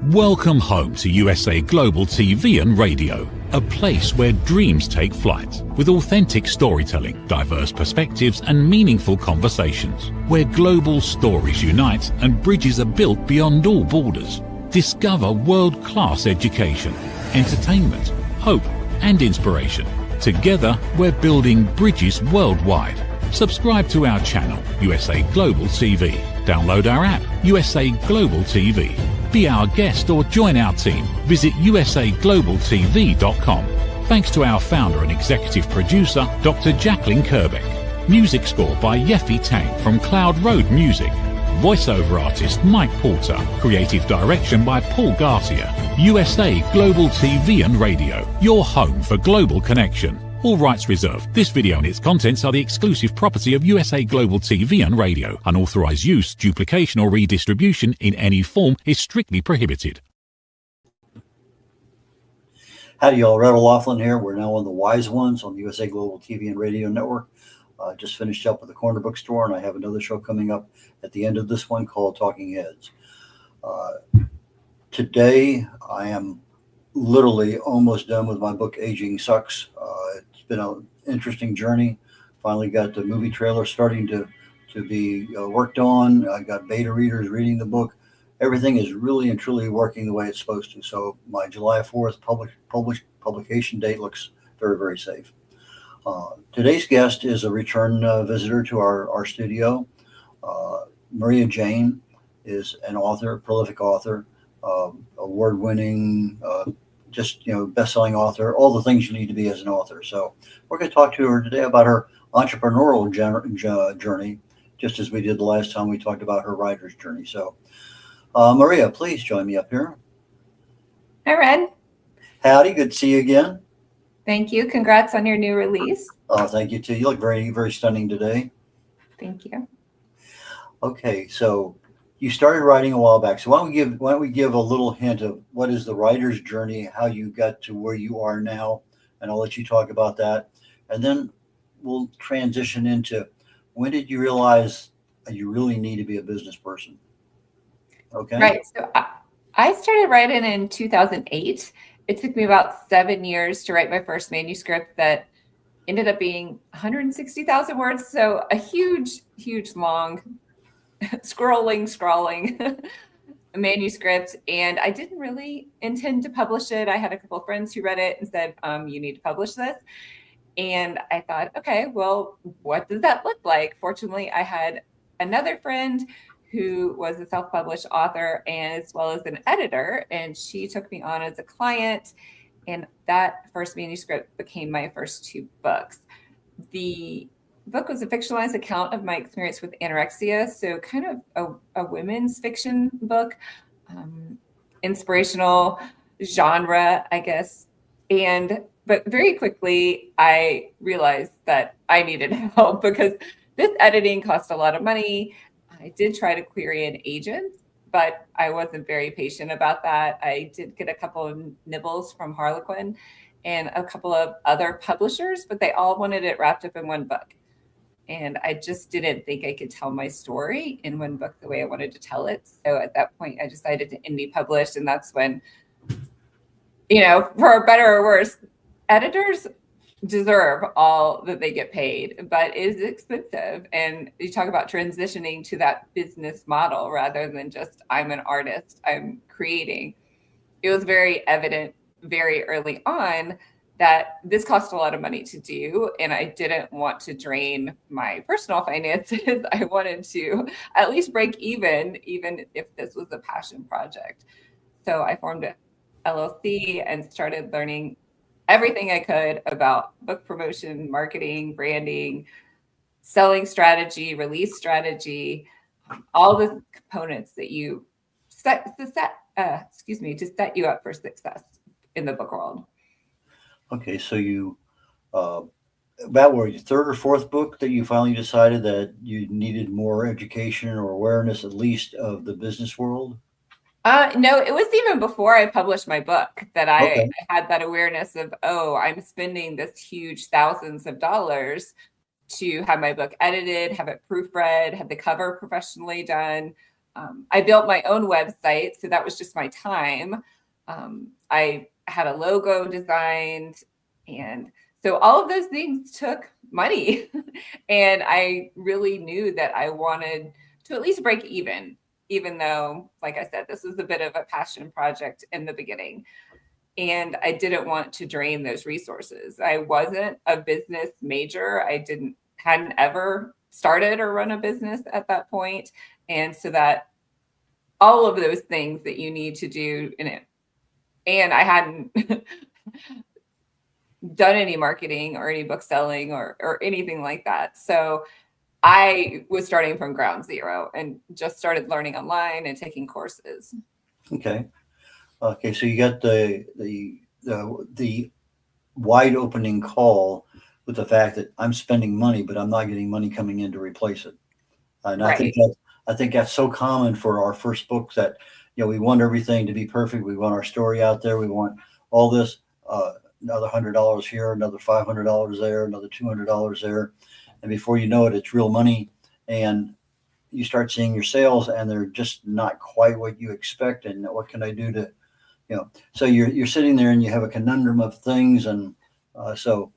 Welcome home to USA Global TV and Radio, a place where dreams take flight, with authentic storytelling, diverse perspectives and meaningful conversations, where global stories unite and bridges are built beyond all borders. Discover world-class education, entertainment, hope and inspiration. Together, we're building bridges worldwide. Subscribe to our channel, USA Global TV. Download our app, USA Global TV. Be our guest or join our team. Visit usaglobaltv.com. Thanks to our founder and executive producer, Dr. Jacqueline Kerbeck. Music score by Yeffy Tang from Cloud Road Music. Voiceover artist Mike Porter. Creative direction by Paul Garcia. USA Global TV and Radio, your home for global connection. All rights reserved. This video and its contents are the exclusive property of USA Global TV and Radio. Unauthorized use, duplication or redistribution in any form is strictly prohibited. Howdy y'all, Red O'Loughlin here. We're now on the Wise Ones on the USA Global TV and Radio Network. Just finished up with the Corner Bookstore, and I have another show coming up at the end of this one called Talking Heads. Today, I am literally almost done with my book, Aging Sucks. It's been an interesting journey. Finally got the movie trailer starting to be worked on. I got beta readers reading the book. Everything is really and truly working the way it's supposed to. So my July 4th publication date looks very, very safe. Today's guest is a return visitor to our studio. Maria Jane is an author, prolific author, award-winning, best-selling author, all the things you need to be as an author. So we're going to talk to her today about her entrepreneurial journey, just as we did the last time we talked about her writer's journey. So Maria, please join me up here. Hi, Red. Howdy, good to see you again. Thank you. Congrats on your new release. Oh, thank you too. You look very, very stunning today. Thank you. Okay, so you started writing a while back. So why don't we give a little hint of what is the writer's journey, how you got to where you are now, and I'll let you talk about that. And then we'll transition into when did you realize you really need to be a business person? Okay. Right. So I started writing in 2008. It took me about 7 years to write my first manuscript that ended up being 160,000 words. So a huge, long scrawling manuscript. And I didn't really intend to publish it. I had a couple of friends who read it and said, you need to publish this. And I thought, okay, well, what does that look like? Fortunately, I had another friend who was a self-published author as well as an editor, and she took me on as a client. And that first manuscript became my first two books. The book was a fictionalized account of my experience with anorexia, so kind of a women's fiction book, inspirational genre, I guess. But very quickly, I realized that I needed help because this editing cost a lot of money. I did try to query an agent, but I wasn't very patient about that. I did get a couple of nibbles from Harlequin and a couple of other publishers, but they all wanted it wrapped up in one book. And I just didn't think I could tell my story in one book the way I wanted to tell it. So at that point, I decided to indie publish. And that's when, for better or worse, editors deserve all that they get paid, but it is expensive. And you talk about transitioning to that business model rather than just, I'm an artist, I'm creating. It was very evident very early on that this cost a lot of money to do. And I didn't want to drain my personal finances. I wanted to at least break even if this was a passion project. So I formed an LLC and started learning everything I could about book promotion, marketing, branding, selling strategy, release strategy, all the components that you to set you up for success in the book world. Okay, so you about your third or fourth book that you finally decided that you needed more education or awareness, at least of the business world? No, it was even before I published my book that Okay. I had that awareness of, I'm spending this huge thousands of dollars to have my book edited, have it proofread, have the cover professionally done, I built my own website, so that was just my time. I had a logo designed, and so all of those things took money. And I really knew that I wanted to at least break even though, like I said, this was a bit of a passion project in the beginning. And I didn't want to drain those resources. I wasn't a business major. Hadn't ever started or run a business at that point. And so that all of those things that you need to do in it. And I hadn't done any marketing or any book selling or anything like that. So I was starting from ground zero and just started learning online and taking courses. Okay. Okay. So you got the wide opening call with the fact that I'm spending money, but I'm not getting money coming in to replace it. And Right. I think that's so common for our first books that, we want everything to be perfect. We want our story out there. We want all this, another $100 here, another $500 there, another $200 there. And before you know it, it's real money. And you start seeing your sales and they're just not quite what you expect. And what can I do to, so you're sitting there and you have a conundrum of things. And so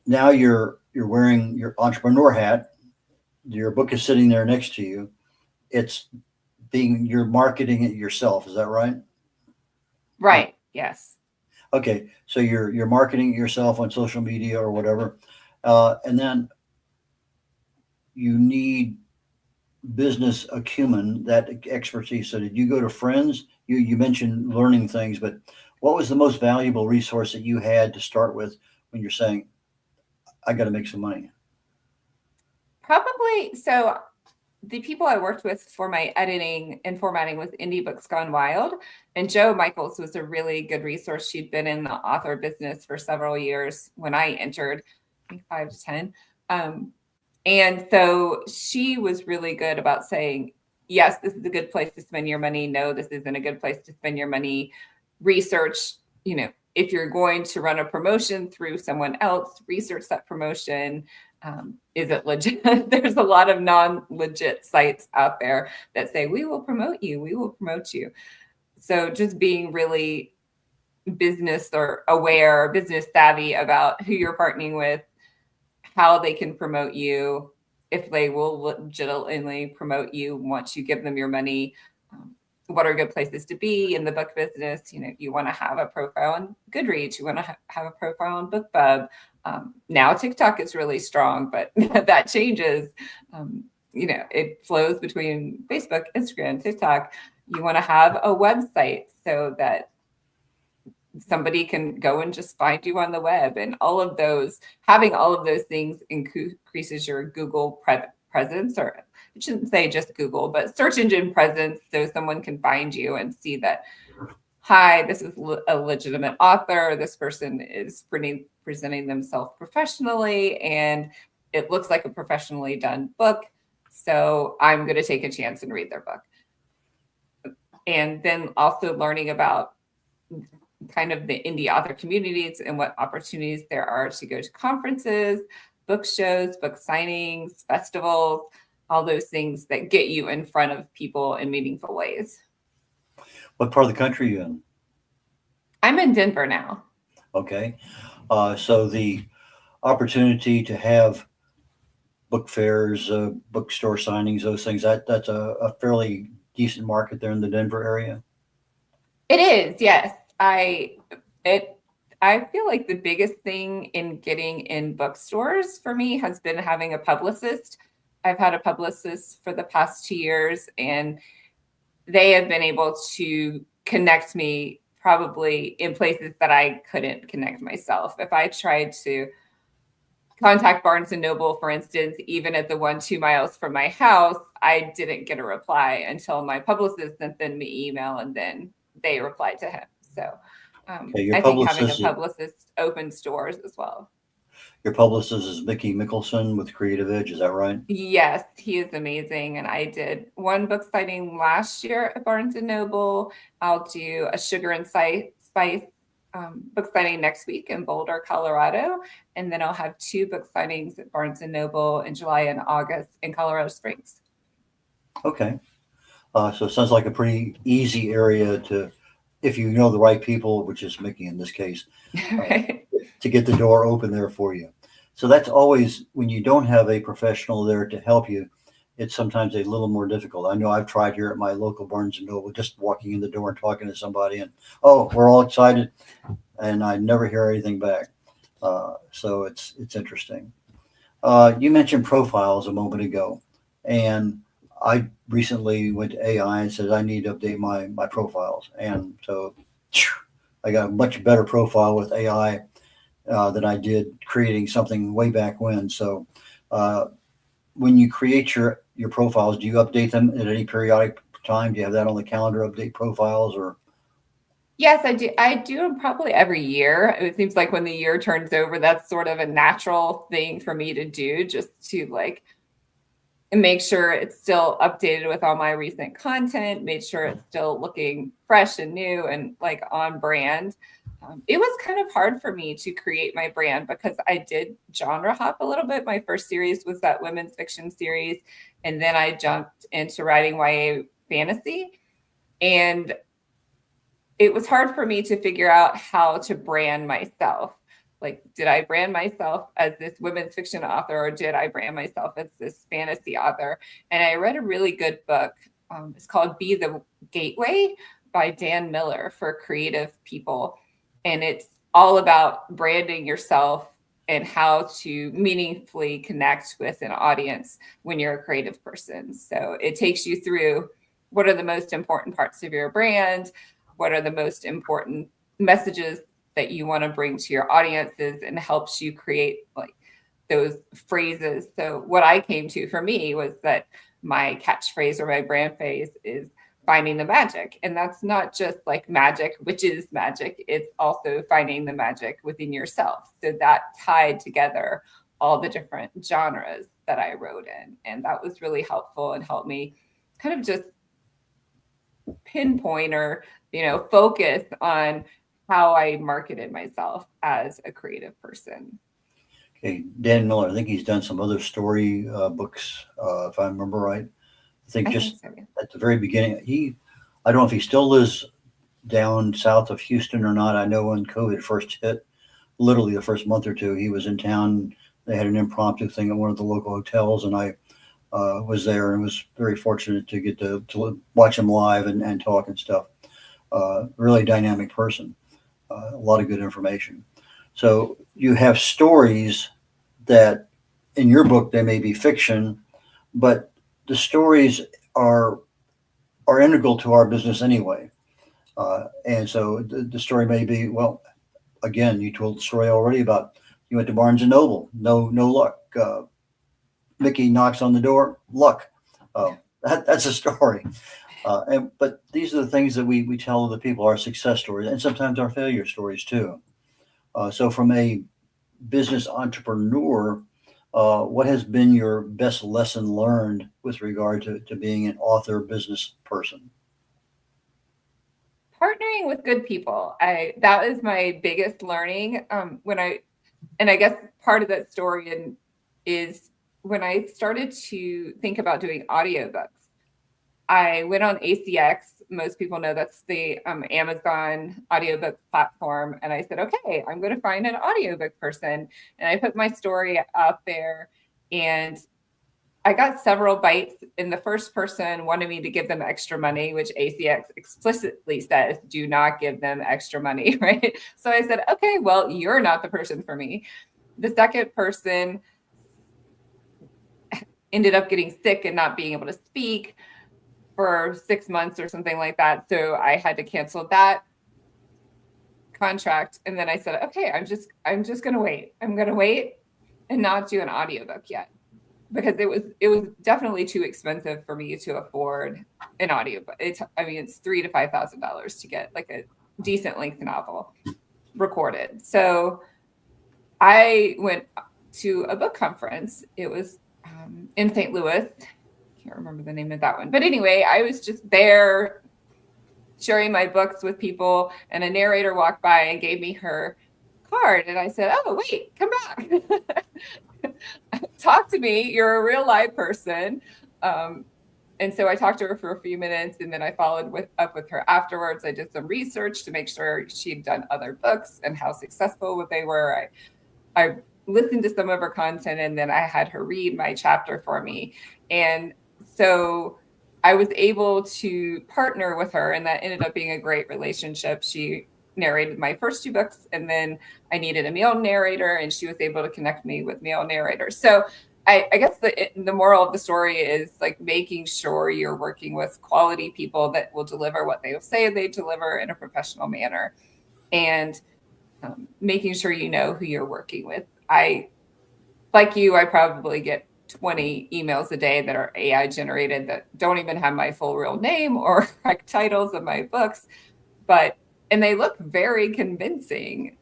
now you're wearing your entrepreneur hat. Your book is sitting there next to you. You're marketing it yourself. Is that right? Right. Yes. Okay. So you're marketing it yourself on social media or whatever. And then you need business acumen, that expertise. So did you go to friends? You mentioned learning things, but what was the most valuable resource that you had to start with when you're saying, I got to make some money? Probably. So the people I worked with for my editing and formatting was Indie Books Gone Wild. And Jo Michaels was a really good resource. She'd been in the author business for several years when I entered, I think 5 to 10. And so she was really good about saying, yes, this is a good place to spend your money. No, this isn't a good place to spend your money. Research, if you're going to run a promotion through someone else, research that promotion. Is it legit? There's a lot of non-legit sites out there that say, we will promote you. We will promote you. So just being really business or aware, business savvy about who you're partnering with, how they can promote you, if they will legitimately promote you once you give them your money. What are good places to be in the book business? You want to have a profile on Goodreads. You want to have a profile on BookBub. Now TikTok is really strong, but that changes. It flows between Facebook, Instagram, TikTok. You want to have a website so that somebody can go and just find you on the web, and having all of those things increases your Google presence, or I shouldn't say just Google, but search engine presence, so someone can find you and see that, hi, this is a legitimate author. This person is presenting themselves professionally, and it looks like a professionally done book. So I'm going to take a chance and read their book. And then also learning about kind of the indie author communities and what opportunities there are to go to conferences, book shows, book signings, festivals, all those things that get you in front of people in meaningful ways. What part of the country are you in? I'm in Denver now. Okay. So the opportunity to have book fairs, bookstore signings, those things, that's a fairly decent market there in the Denver area. It is, yes. I feel like the biggest thing in getting in bookstores for me has been having a publicist. I've had a publicist for the past 2 years, and they have been able to connect me probably in places that I couldn't connect myself. If I tried to contact Barnes and Noble, for instance, even at the 2 miles from my house, I didn't get a reply until my publicist sent them me email, and then they replied to him. So I think having a publicist opens doors as well. Your publicist is Mickey Mickelson with Creative Edge, is that right? Yes, he is amazing. And I did one book signing last year at Barnes and Noble. I'll do a Sugar and Spice book signing next week in Boulder, Colorado. And then I'll have 2 book signings at Barnes and Noble in July and August in Colorado Springs. Okay. So it sounds like a pretty easy area to, if you know the right people, which is Mickey in this case, uh, Right. to get the door open there for you. So that's always, when you don't have a professional there to help you, it's sometimes a little more difficult. I know I've tried here at my local Barnes and Noble, just walking in the door and talking to somebody, and oh, we're all excited, and I never hear anything back. So it's interesting. You mentioned profiles a moment ago, and I recently went to AI and said I need to update my profiles, and so I got a much better profile with AI than I did creating something way back when. So uh, when you create your profiles, do you update them at any periodic time? Do you have that on the calendar, update profiles, or? Yes, I do. I do them probably every year. It seems like when the year turns over, that's sort of a natural thing for me to do, just to like make sure it's still updated with all my recent content, made sure it's still looking fresh and new and like on brand. It was kind of hard for me to create my brand because I did genre hop a little bit. My first series was that women's fiction series, and then I jumped into writing YA fantasy. And it was hard for me to figure out how to brand myself. Like, did I brand myself as this women's fiction author, or did I brand myself as this fantasy author? And I read a really good book. It's called Be the Gateway by Dan Miller for creative people. And it's all about branding yourself and how to meaningfully connect with an audience when you're a creative person. So it takes you through what are the most important parts of your brand, what are the most important messages that you want to bring to your audiences, and helps you create like those phrases. So what I came to for me was that my catchphrase or my brand phrase is finding the magic. And that's not just like magic, which is magic. It's also finding the magic within yourself. So that tied together all the different genres that I wrote in. And that was really helpful and helped me kind of just pinpoint or, focus on how I marketed myself as a creative person. Okay, Dan Miller, I think he's done some other story books, if I remember right. I think I just think so, yeah. at the very beginning, I don't know if he still lives down south of Houston or not. I know when COVID first hit, literally the first month or two, he was in town. They had an impromptu thing at one of the local hotels, and I was there and was very fortunate to get to watch him live and talk and stuff. Really dynamic person, a lot of good information. So you have stories that in your book, they may be fiction, but the stories are integral to our business anyway. And so the story may be, well, again, you told the story already about you went to Barnes and Noble, no luck. Mickey knocks on the door, luck. That's a story. But these are the things that we tell other people, our success stories, and sometimes our failure stories too. So from a business entrepreneur, what has been your best lesson learned with regard to being an author business person? Partnering with good people. That was my biggest learning. And I guess part of that story is when I started to think about doing audiobooks, I went on ACX. Most people know that's the Amazon audiobook platform. And I said, okay, I'm going to find an audiobook person. And I put my story out there, and I got several bites. And the first person wanted me to give them extra money, which ACX explicitly says, do not give them extra money, right? So I said, okay, well, you're not the person for me. The second person ended up getting sick and not being able to speak for 6 months or something like that. So I had to cancel that contract. And then I said, okay, I'm just going to wait. I'm going to wait and not do an audiobook yet, because it was definitely too expensive for me to afford an audiobook. It's $3,000 to $5,000 to get like a decent length novel recorded. So I went to a book conference. It was in St. Louis. Can't remember the name of that one. But anyway, I was just there sharing my books with people, and a narrator walked by and gave me her card. And I said, oh, wait, come back. Talk to me. You're a real live person. And so I talked to her for a few minutes, and then I followed up with her afterwards. I did some research to make sure she'd done other books and how successful they were. I listened to some of her content, and then I had her read my chapter for me. And so I was able to partner with her, and that ended up being a great relationship. She narrated my first 2 books, and then I needed a male narrator, and she was able to connect me with male narrators. So I guess the moral of the story is like making sure you're working with quality people that will deliver what they say they deliver in a professional manner, and making sure you know who you're working with. Like you, I probably get 20 emails a day that are AI generated that don't even have my full real name or correct titles of my books, and they look very convincing.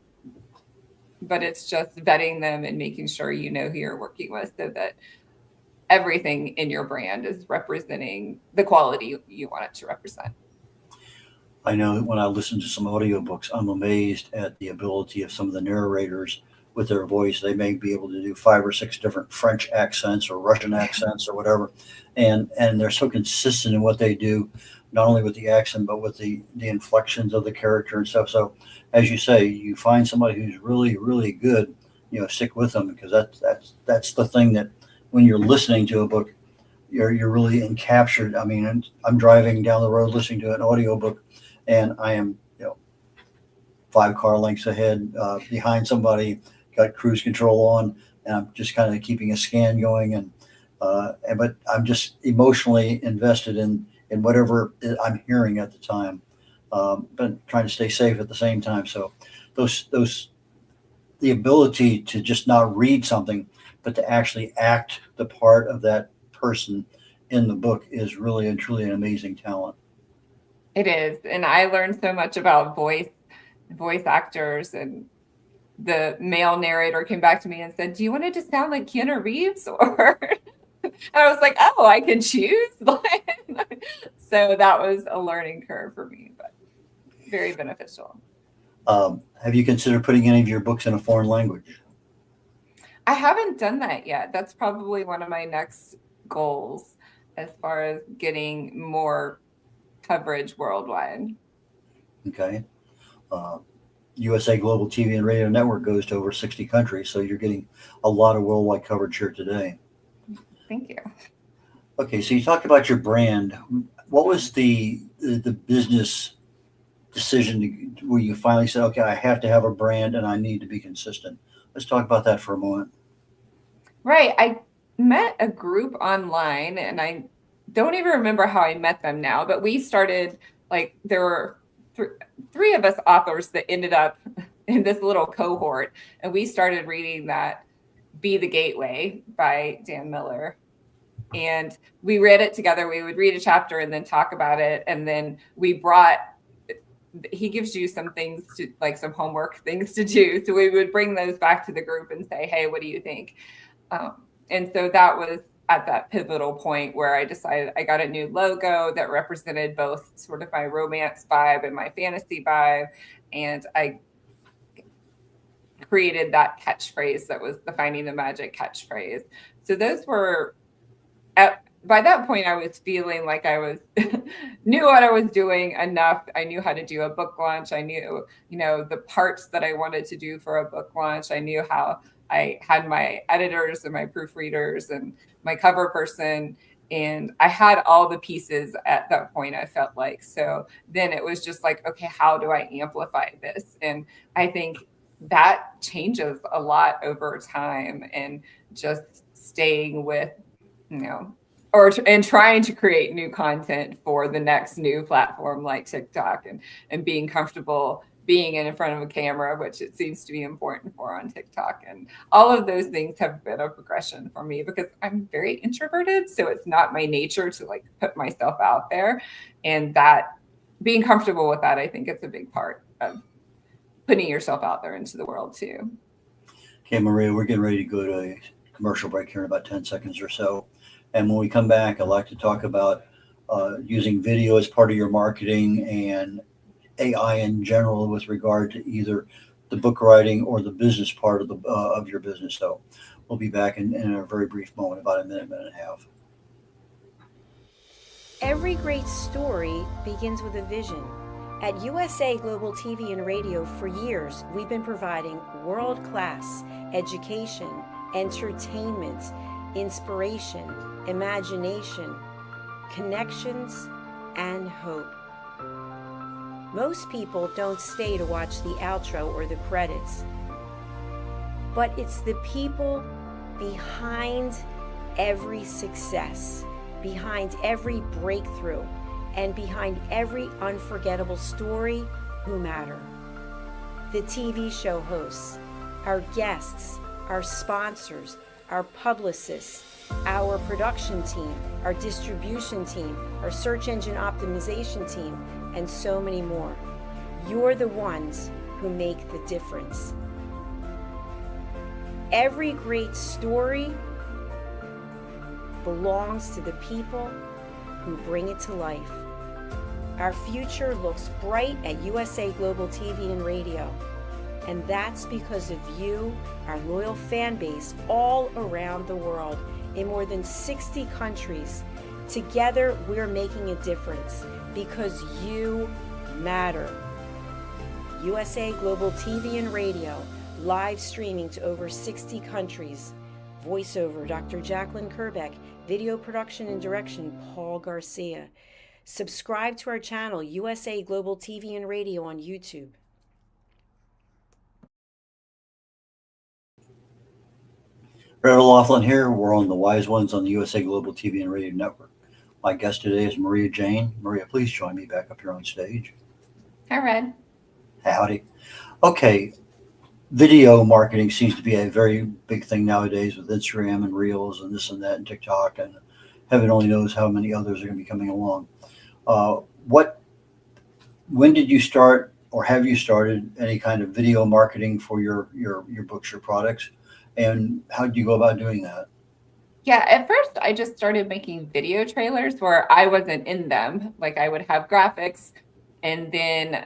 But it's just vetting them and making sure you know who you're working with, so that everything in your brand is representing the quality you want it to represent. I know when I listen to some audiobooks, I'm amazed at the ability of some of the narrators with their voice. They may be able to do 5 or 6 different French accents or Russian accents or whatever. And they're so consistent in what they do, not only with the accent, but with the inflections of the character and stuff. So as you say, you find somebody who's really, really good, stick with them, because that's the thing that when you're listening to a book, you're really encaptured. I mean, I'm driving down the road listening to an audiobook, and I am 5 car lengths ahead behind somebody, got cruise control on, and I'm just kind of keeping a scan going, but I'm just emotionally invested in whatever I'm hearing at the time, but trying to stay safe at the same time. So the ability to just not read something, but to actually act the part of that person in the book is really and truly an amazing talent. It is. And I learned so much about voice actors, and the male narrator came back to me and said, "Do you want it to sound like Keanu Reeves?" Or I was like, "Oh, I can choose." So that was a learning curve for me, but very beneficial. Have you considered putting any of your books in a foreign language? I haven't done that yet. That's probably one of my next goals, as far as getting more coverage worldwide. Okay. USA Global TV and Radio Network goes to over 60 countries, so you're getting a lot of worldwide coverage here today. Thank you. Okay, so you talked about your brand. What was the business decision where you finally said, okay, I have to have a brand and I need to be consistent? Let's talk about that for a moment. Right. I met a group online, and I don't even remember how I met them now, but we started, like, there were 3 of us authors that ended up in this little cohort, and we started reading that Be the Gateway by Dan Miller. And we read it together. We would read a chapter and then talk about it. And then he gives you some things to, like, some homework things to do. So we would bring those back to the group and say, "Hey, what do you think?" And so that was at that pivotal point where I decided I got a new logo that represented both sort of my romance vibe and my fantasy vibe. And I created that catchphrase that was the Finding the Magic catchphrase. So those were, by that point, I was feeling like I was knew what I was doing enough. I knew how to do a book launch. I knew, the parts that I wanted to do for a book launch. I knew how I had my editors and my proofreaders and my cover person. And I had all the pieces at that point, I felt like. So then it was just like, okay, how do I amplify this? And I think that changes a lot over time, and just staying with, and trying to create new content for the next new platform like TikTok, and being comfortable being in front of a camera, which it seems to be important for on TikTok. And all of those things have been a progression for me, because I'm very introverted. So it's not my nature to, like, put myself out there, and that being comfortable with that, I think it's a big part of putting yourself out there into the world too. Okay, Maria, we're getting ready to go to a commercial break here in about 10 seconds or so. And when we come back, I'd like to talk about using video as part of your marketing, and AI in general with regard to either the book writing or the business part of your business. So we'll be back in a very brief moment, about a minute and a half. Every great story begins with a vision. At USA Global TV and Radio, for years, we've been providing world-class education, entertainment, inspiration, imagination, connections, and hope. Most people don't stay to watch the outro or the credits, but it's the people behind every success, behind every breakthrough, and behind every unforgettable story who matter. The TV show hosts, our guests, our sponsors, our publicists, our production team, our distribution team, our search engine optimization team, and so many more. You're the ones who make the difference. Every great story belongs to the people who bring it to life. Our future looks bright at USA Global TV and Radio, and that's because of you, our loyal fan base all around the world in more than 60 countries. Together, we're making a difference because you matter. USA Global TV and Radio, live streaming to over 60 countries. Voiceover, Dr. Jacqueline Kerbeck. Video production and direction, Paul Garcia. Subscribe to our channel, USA Global TV and Radio on YouTube. Brett O'Loughlin here. We're on the Wise Ones on the USA Global TV and Radio Network. My guest today is Maria Jane. Maria, please join me back up here on stage. Hi, Red. Howdy. Okay, video marketing seems to be a very big thing nowadays with Instagram and Reels and this and that and TikTok, and heaven only knows how many others are going to be coming along. When did you start, or have you started any kind of video marketing for your books, your products, and how did you go about doing that? Yeah, at first I just started making video trailers where I wasn't in them. Like I would have graphics and then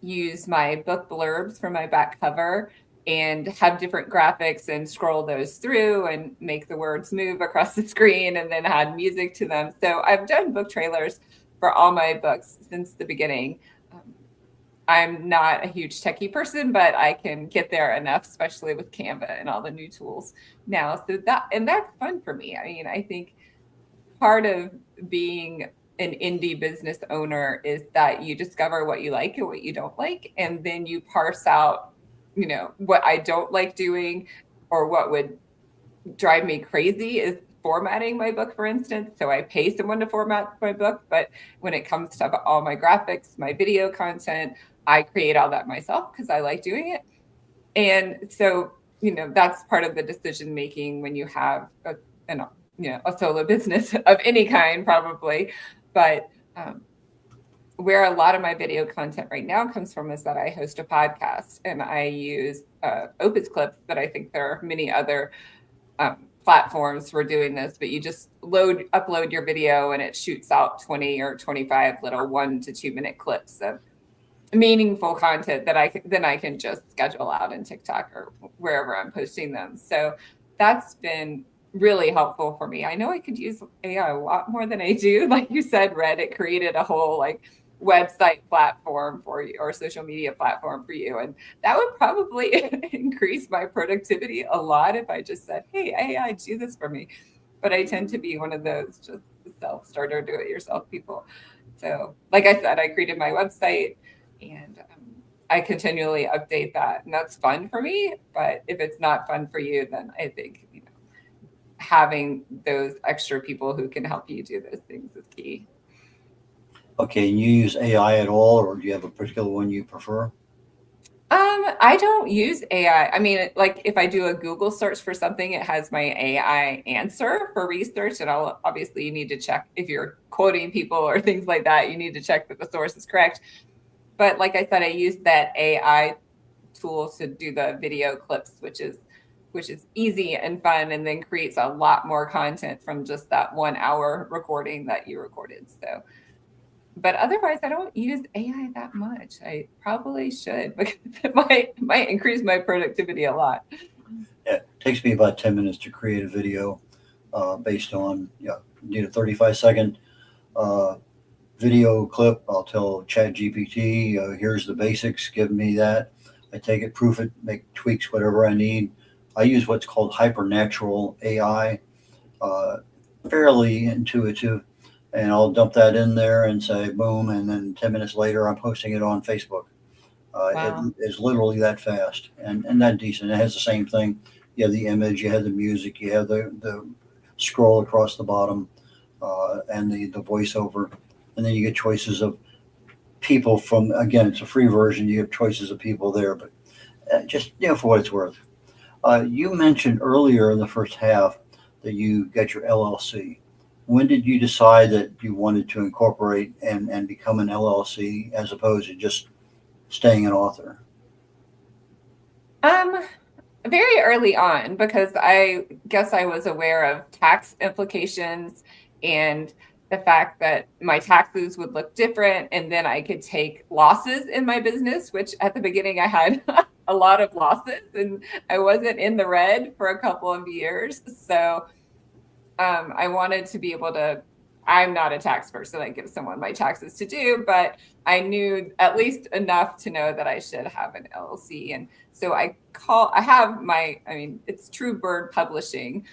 use my book blurbs for my back cover and have different graphics and scroll those through and make the words move across the screen and then add music to them. So I've done book trailers for all my books since the beginning. I'm not a huge techie person, but I can get there enough, especially with Canva and all the new tools now. So that's fun for me. I mean, I think part of being an indie business owner is that you discover what you like and what you don't like, and then you parse out, what I don't like doing or what would drive me crazy is formatting my book, for instance. So I pay someone to format my book, but when it comes to all my graphics, my video content, I create all that myself because I like doing it. And so, that's part of the decision making when you have a solo business of any kind, probably. But where a lot of my video content right now comes from is that I host a podcast and I use Opus Clips, but I think there are many other platforms for doing this, but you just upload your video and it shoots out 20 or 25 little 1 to 2 minute clips of meaningful content that I can just schedule out in TikTok or wherever I'm posting them. So that's been really helpful for me. I know I could use AI a lot more than I do. Like you said, Red, it created a whole website platform for you or social media platform for you. And that would probably increase my productivity a lot if I just said, hey, AI, do this for me. But I tend to be one of those just self-starter, do-it-yourself people. So like I said, I created my website and I continually update that. And that's fun for me. But if it's not fun for you, then I think, having those extra people who can help you do those things is key. Okay, and you use AI at all, or do you have a particular one you prefer? I don't use AI. I mean, if I do a Google search for something, it has my AI answer for research. And obviously you need to check if you're quoting people or things like that, you need to check that the source is correct. But like I said, I use that AI tool to do the video clips, which is easy and fun, and then creates a lot more content from just that 1 hour recording that you recorded. So, but otherwise, I don't use AI that much. I probably should, because it might increase my productivity a lot. Yeah, it takes me about 10 minutes to create a video based on, you need a 35-second video clip, I'll tell ChatGPT, here's the basics, give me that. I take it, proof it, make tweaks, whatever I need. I use what's called hypernatural AI, uh, fairly intuitive, and I'll dump that in there and say boom, and then 10 minutes later I'm posting it on Facebook. It Wow. is literally that fast and that decent. It has the same thing. You have the image, you have the music, you have the scroll across the bottom, and the voiceover, and then you get choices of people from. Again, it's a free version. You have choices of people there, but just for what it's worth. You mentioned earlier in the first half that you got your LLC. When did you decide that you wanted to incorporate and become an LLC as opposed to just staying an author? Um, Very early on, because I guess I was aware of tax implications and the fact that my taxes would look different, and then I could take losses in my business, which at the beginning I had a lot of losses and I wasn't in the red for a couple of years. So I wanted to be able to. I'm not a tax person. I give someone my taxes to do, but I knew at least enough to know that I should have an LLC. And so I have my, I mean, it's True Bird Publishing,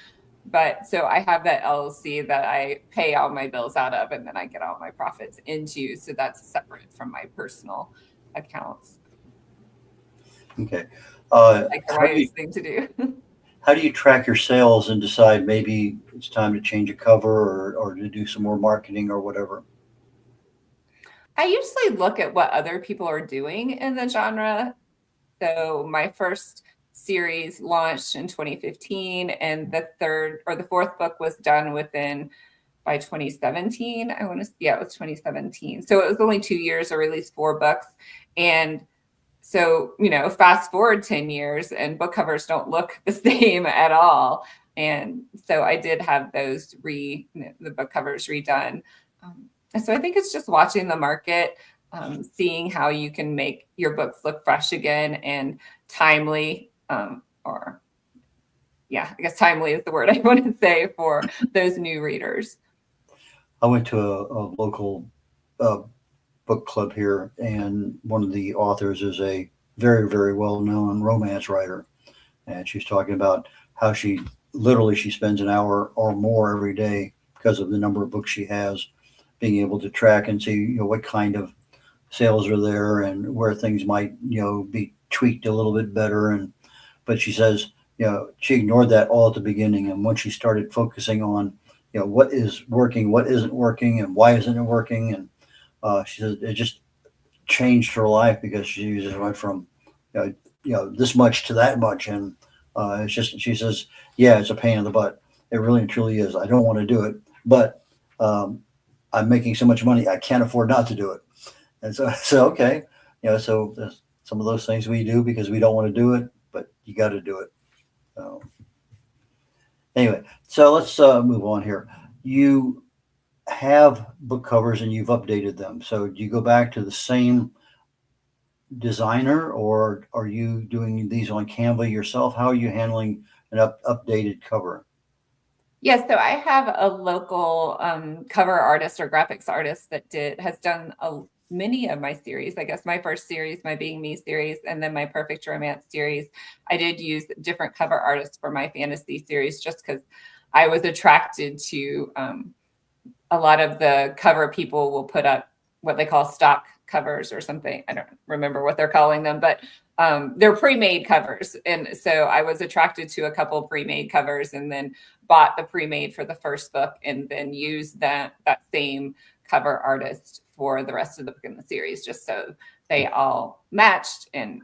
but so I have that LLC that I pay all my bills out of, and then I get all my profits into. So that's separate from my personal accounts. Okay. Like the How do you wisest thing to do. how do you track your sales and decide maybe it's time to change a cover or to do some more marketing or whatever? I usually look at what other people are doing in the genre. So my first series launched in 2015, and the third or the fourth book was done within by 2017. I want to, yeah, it was 2017. So it was only 2 years. I released 4 books, and so fast forward 10 years, and book covers don't look the same at all. And so I did have the book covers redone. And so I think it's just watching the market, seeing how you can make your books look fresh again and timely, or yeah, I guess timely is the word I want to say for those new readers. I went to a local uh, book club here, and one of the authors is a very, very well known romance writer. And she's talking about how she spends an hour or more every day because of the number of books she has, being able to track and see what kind of sales are there and where things might be tweaked a little bit better. And but she says she ignored that all at the beginning, and when she started focusing on what is working, what isn't working, and why isn't it working, and she says it just changed her life because she just went from this much to that much. And it's just, she says, yeah, it's a pain in the butt. It really and truly is. I don't want to do it, but I'm making so much money I can't afford not to do it. And so okay, so there's some of those things we do because we don't want to do it, but you got to do it. So anyway, so let's move on here. You have book covers and you've updated them. So do you go back to the same designer, or are you doing these on Canva yourself? How are you handling an updated cover? Yes, so I have a local cover artist or graphics artist that has done many of my series. I guess my first series, my Being Me series, and then my Perfect Romance series. I did use different cover artists for my fantasy series just because I was attracted to a lot of the cover people will put up what they call stock covers or something. I don't remember what they're calling them, but they're pre-made covers. And so I was attracted to a couple pre-made covers, and then bought the pre-made for the first book, and then used that same cover artist for the rest of the book in the series, just so they all matched and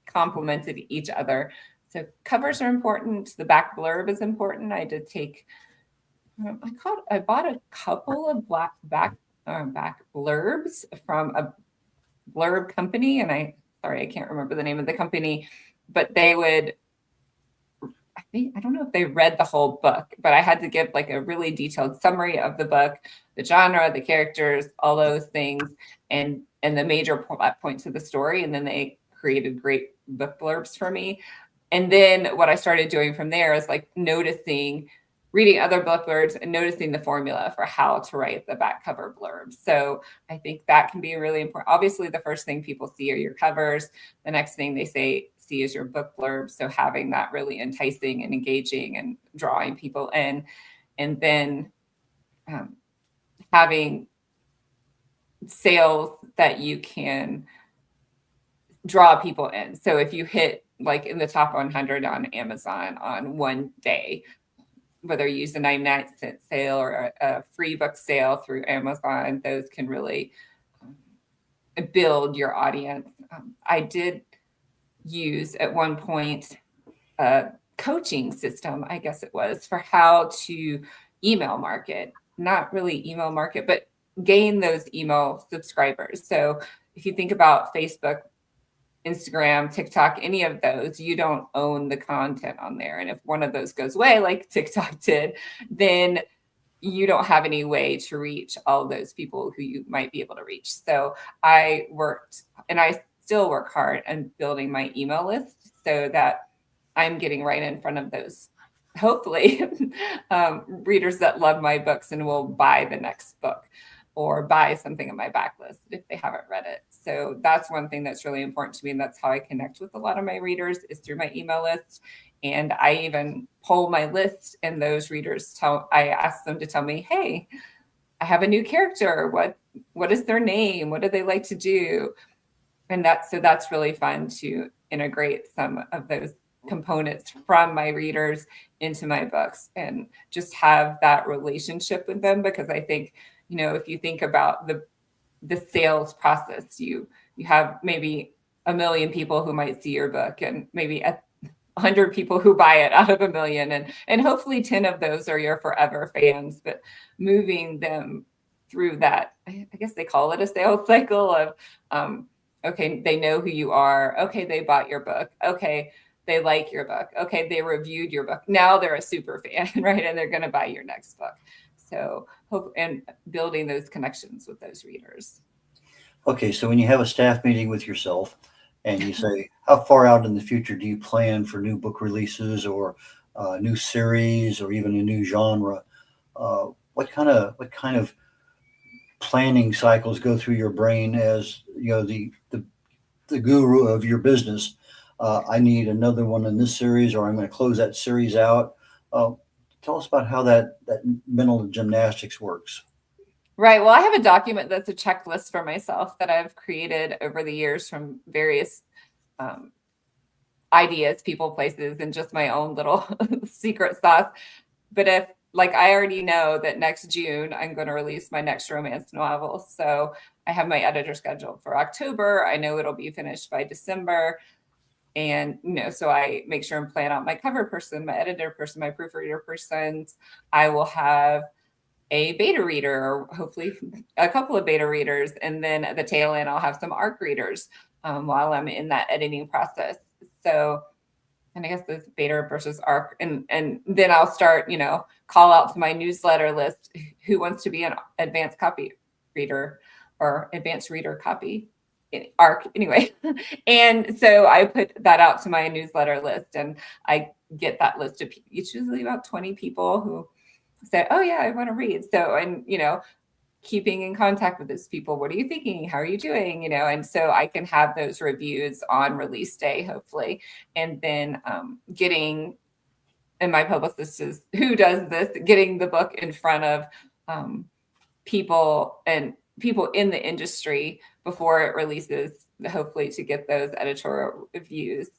complemented each other. So covers are important. The back blurb is important. I did take I bought a couple of back blurbs from a blurb company, and I can't remember the name of the company, but they would, I don't know if they read the whole book, but I had to give like a really detailed summary of the book, the genre, the characters, all those things, and the major plot points of the story, and then they created great book blurbs for me. And then what I started doing from there is like noticing reading other book blurbs and noticing the formula for how to write the back cover blurb. So I think that can be really important. Obviously, the first thing people see are your covers. The next thing they see is your book blurb. So having that really enticing and engaging and drawing people in, and then having sales that you can draw people in. So if you hit like in the top 100 on Amazon on one day, whether you use a 99-cent sale or a free book sale through Amazon, those can really build your audience. I did use at one point a coaching system, I guess it was, for how to email market, not really email market, but gain those email subscribers. So if you think about Facebook, Instagram, TikTok, any of those, you don't own the content on there. And if one of those goes away, like TikTok did, then you don't have any way to reach all those people who you might be able to reach. So I worked, and I still work hard on building my email list so that I'm getting right in front of those, hopefully, readers that love my books and will buy the next book or buy something in my backlist if they haven't read it. So that's one thing that's really important to me. And that's how I connect with a lot of my readers, is through my email list. And I even poll my list, and those readers I ask them to tell me, hey, I have a new character. What is their name? What do they like to do? And that's really fun to integrate some of those components from my readers into my books and just have that relationship with them. Because I think, if you think about the sales process, you have maybe 1 million people who might see your book, and maybe 100 people who buy it out of 1 million, and hopefully 10 of those are your forever fans. But moving them through that, I guess they call it a sales cycle of, okay, they know who you are. Okay, they bought your book. Okay, they like your book. Okay, they reviewed your book. Now they're a super fan, right? And they're going to buy your next book. So hope and building those connections with those readers. Okay, so when you have a staff meeting with yourself and you say, how far out in the future do you plan for new book releases or new series or even a new genre? What kind of planning cycles go through your brain as the guru of your business? I need another one in this series, or I'm going to close that series out. Tell us about how that mental gymnastics works. Right. Well, I have a document that's a checklist for myself that I've created over the years from various ideas, people, places, and just my own little secret sauce. But I already know that next June, I'm going to release my next romance novel. So I have my editor scheduled for October. I know it'll be finished by December. And, so I make sure and plan out my cover person, my editor person, my proofreader persons. I will have a beta reader, or hopefully a couple of beta readers. And then at the tail end, I'll have some ARC readers while I'm in that editing process. So, and I guess those beta versus ARC. And then I'll start, call out to my newsletter list, who wants to be an advanced copy reader or advanced reader copy. ARC anyway. And so I put that out to my newsletter list, and I get that list of it's usually about 20 people who say, oh yeah, I want to read. So, and keeping in contact with those people. What are you thinking? How are you doing? And so I can have those reviews on release day, hopefully. And then getting, and my publicist is who does this, getting the book in front of people in the industry before it releases, hopefully to get those editorial reviews.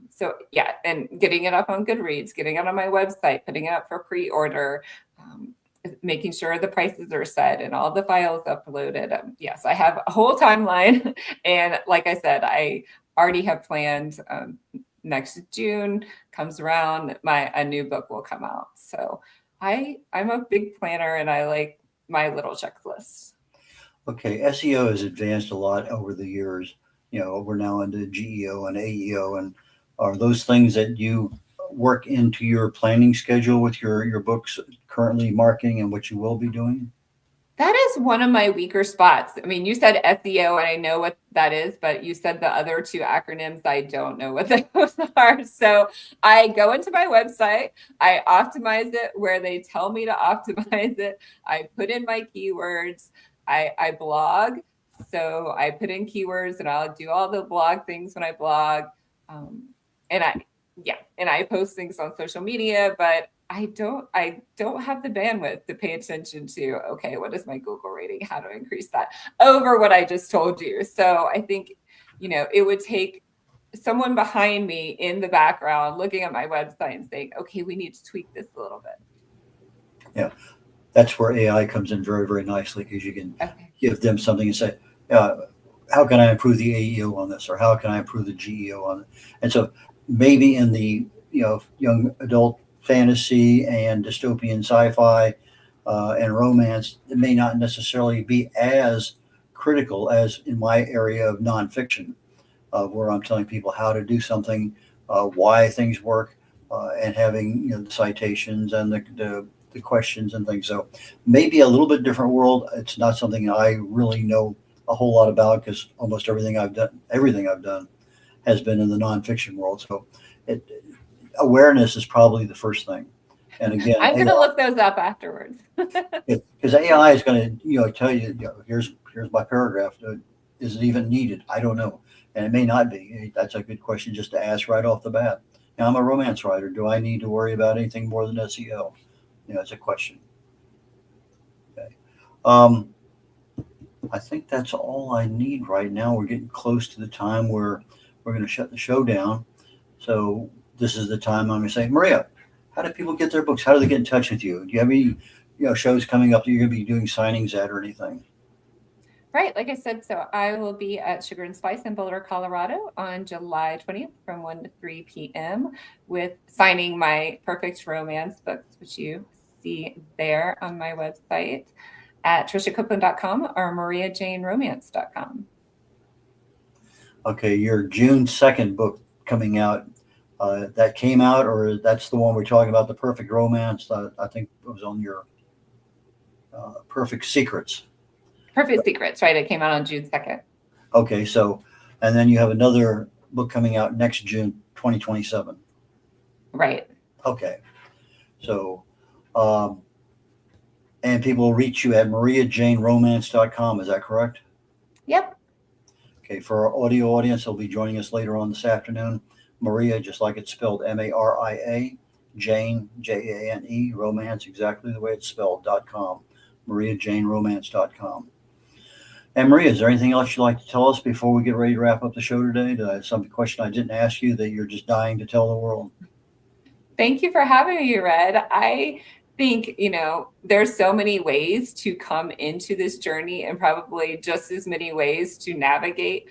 So yeah, and getting it up on Goodreads, getting it on my website, putting it up for pre-order, making sure the prices are set and all the files uploaded. Yes, I have a whole timeline. And like I said, I already have planned next June comes around, a new book will come out. So I'm a big planner, and I like my little checklist. Okay, SEO has advanced a lot over the years. We're now into GEO and AEO, and are those things that you work into your planning schedule with your books currently marketing and what you will be doing? That is one of my weaker spots. I mean, you said SEO, and I know what that is, but you said the other two acronyms. I don't know what those are. So I go into my website, I optimize it where they tell me to optimize it. I put in my keywords. I blog. So I put in keywords, and I'll do all the blog things when I blog. And I post things on social media, but I don't have the bandwidth to pay attention to, okay, what is my Google rating? How to increase that over what I just told you. So I think, it would take someone behind me in the background looking at my website and saying, okay, we need to tweak this a little bit. Yeah, that's where AI comes in very, very nicely, because you can give them something and say, how can I improve the AEO on this? Or how can I improve the GEO on it? And so maybe in the, young adult fantasy and dystopian sci-fi and romance, it may not necessarily be as critical as in my area of nonfiction, where I'm telling people how to do something, why things work, and having the citations and the questions and things. So maybe a little bit different world. It's not something I really know a whole lot about, because almost everything I've done has been in the nonfiction world. So awareness is probably the first thing. And again, I'm going to look those up afterwards. Because AI is going to, tell you, here's my paragraph. Is it even needed? I don't know. And it may not be. That's a good question just to ask right off the bat. Now, I'm a romance writer. Do I need to worry about anything more than SEO? It's a question. Okay. I think that's all I need right now. We're getting close to the time where we're going to shut the show down. So this is the time I'm going to say, Maria, how do people get their books? How do they get in touch with you? Do you have any shows coming up that you're going to be doing signings at or anything? Right. Like I said, so I will be at Sugar and Spice in Boulder, Colorado on July 20th from 1 to 3 p.m. with signing my Perfect Romance books, which you see there on my website at triciacopeland.com or mariajaneromance.com. Okay, your June 2nd book coming out, that came out, or that's the one we're talking about, the Perfect Romance? I think it was on your Perfect Secrets. Perfect Secrets, right? It came out on June 2nd. Okay, so, and then you have another book coming out next June 2027. Right. Okay, so, and people will reach you at mariajaneromance.com. Is that correct? Yep. Okay, for our audio audience, they'll be joining us later on this afternoon. Maria, just like it's spelled, Maria, Jane, Jane, romance, exactly the way it's spelled, .com, mariajaneromance.com. And Maria, is there anything else you'd like to tell us before we get ready to wrap up the show today? Did I have some question I didn't ask you that you're just dying to tell the world? Thank you for having me, Red. I think, there's so many ways to come into this journey, and probably just as many ways to navigate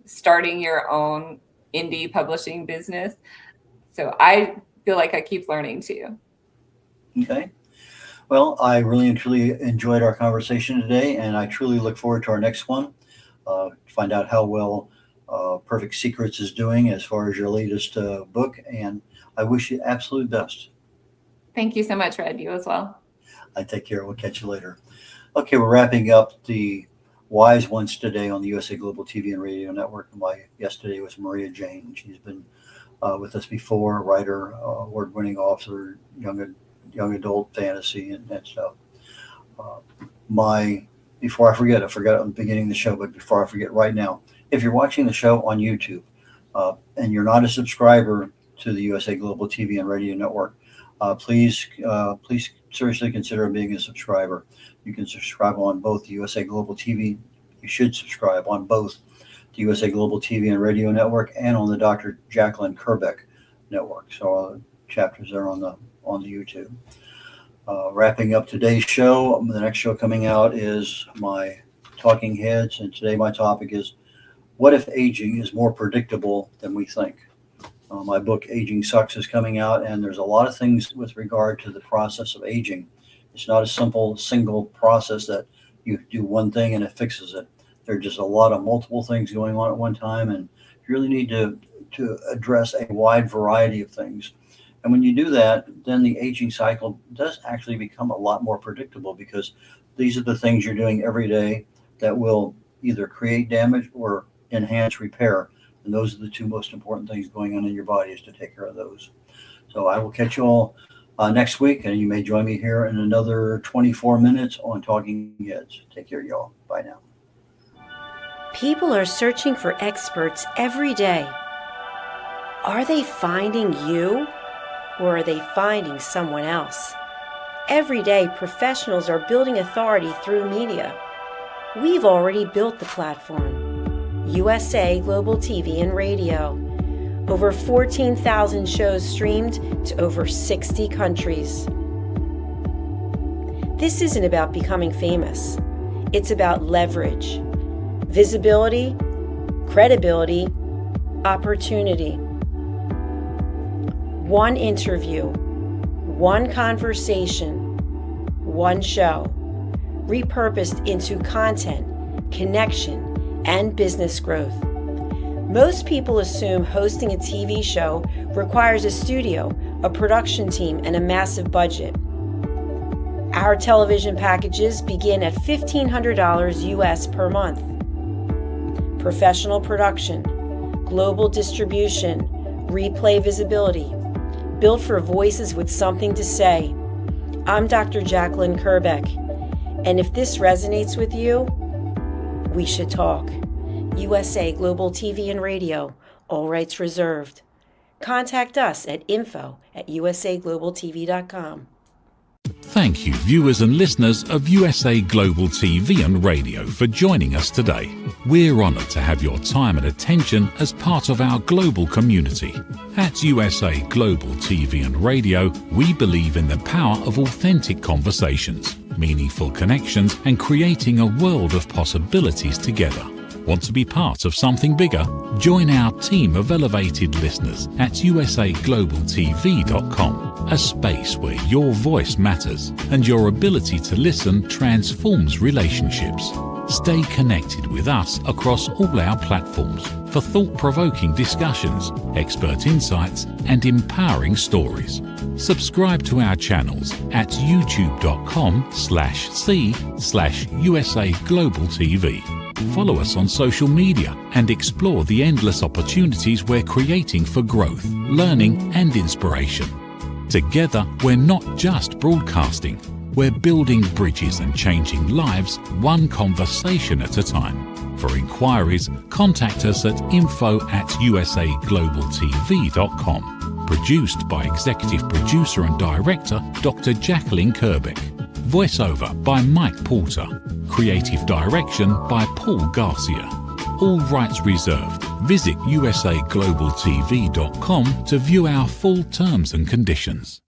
starting your own indie publishing business. So I feel like I keep learning too. Okay. Well, I really and truly enjoyed our conversation today, and I truly look forward to our next one, to find out how well Perfect Secrets is doing as far as your latest book, and I wish you absolute best. Thank you so much, Red. You as well. I take care. We'll catch you later. Okay, we're wrapping up the Wise Ones today on the USA Global TV and Radio Network. My guest today was Maria Jane. She's been with us before, writer, award-winning author, young adult fantasy and stuff. Before I forget at the beginning of the show, but before I forget right now, if you're watching the show on YouTube and you're not a subscriber to the USA Global TV and Radio Network, please seriously consider being a subscriber. You can subscribe on both the USA Global TV. You should subscribe on both the USA Global TV and Radio Network and on the Dr. Jacqueline Kerbeck Network. So chapters are on the YouTube. Wrapping up today's show, the next show coming out is my Talking Heads, and today my topic is, what if aging is more predictable than we think? My book, Aging Sucks, is coming out, and there's a lot of things with regard to the process of aging. It's not a simple single process that you do one thing and it fixes it. There are just a lot of multiple things going on at one time, and you really need to address a wide variety of things. And when you do that, then the aging cycle does actually become a lot more predictable, because these are the things you're doing every day that will either create damage or enhance repair. And those are the two most important things going on in your body, is to take care of those. So I will catch you all next week, and you may join me here in another 24 minutes on Talking Heads. Take care, y'all. Bye now. People are searching for experts every day. Are they finding you, or are they finding someone else? Every day, professionals are building authority through media. We've already built the platform. USA Global TV and Radio. Over 14,000 shows streamed to over 60 countries. This isn't about becoming famous. It's about leverage, visibility, credibility, opportunity. One interview, one conversation, one show, repurposed into content, connection, and business growth. Most people assume hosting a TV show requires a studio, a production team, and a massive budget. Our television packages begin at $1,500 US per month. Professional production, global distribution, replay visibility, built for voices with something to say. I'm Dr. Jacqueline Kerbeck, and if this resonates with you, we should talk. USA Global TV and Radio, all rights reserved. Contact us at info@usaglobaltv.com. Thank you, viewers and listeners of USA Global TV and Radio, for joining us today. We're honoured to have your time and attention as part of our global community. At USA Global TV and Radio, we believe in the power of authentic conversations, meaningful connections, and creating a world of possibilities together. Want to be part of something bigger? Join our team of elevated listeners at usaglobaltv.com, a space where your voice matters and your ability to listen transforms relationships. Stay connected with us across all our platforms for thought-provoking discussions, expert insights, and empowering stories. Subscribe to our channels at youtube.com/c/usaglobaltv. Follow us on social media and explore the endless opportunities we're creating for growth, learning, and inspiration. Together, we're not just broadcasting, we're building bridges and changing lives one conversation at a time. For inquiries, contact us at info@usaglobaltv.com. Produced by Executive Producer and Director Dr. Jacqueline Kerbeck. Voiceover by Mike Porter. Creative direction by Paul Garcia. All rights reserved. Visit usaglobaltv.com to view our full terms and conditions.